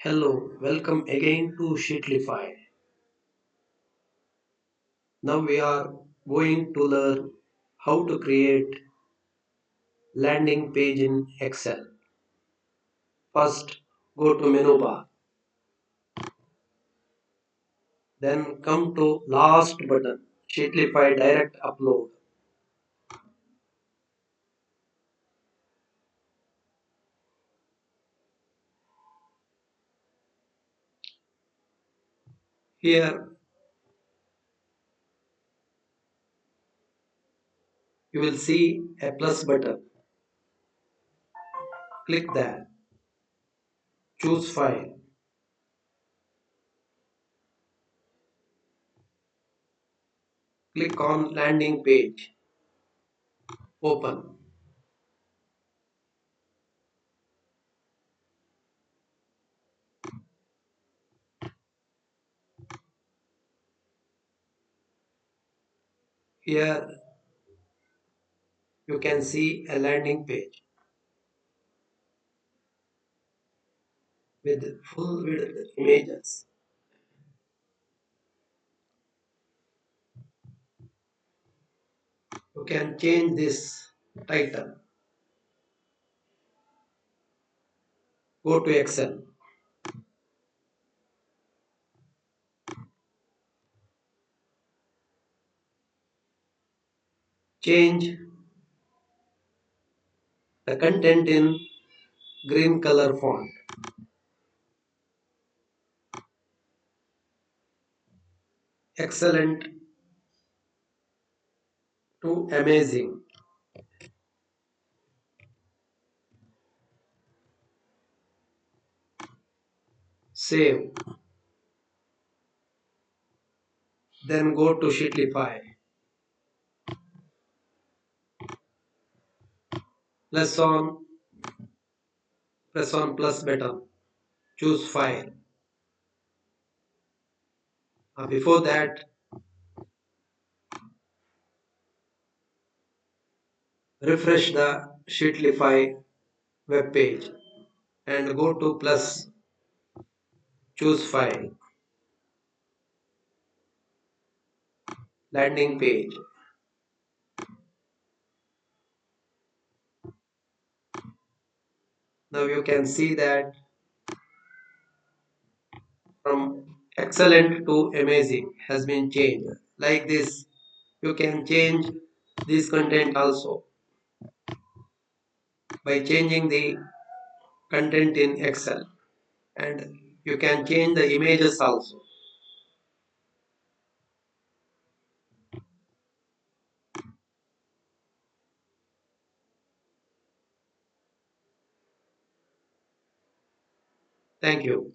Hello, welcome again to Sheetlify. Now we are going to learn how to create landing page in Excel. First, go to menu bar, then come to last button, Sheetlify Direct Upload. Here you will see a plus button. Click that, choose file, click on landing page, open. Here you can see a landing page with full width images. You can change this title. Go to Excel. Change the content in green color font. Excellent to amazing. Save. Then go to Sheetlify. Press on, press on plus button. Choose file. Before that, refresh the Sheetlify web page and go to plus. Choose file. Landing page. Now you can see that from excellent to amazing has been changed. Like this, you can change this content also by changing the content in Excel, and you can change the images also. Thank you.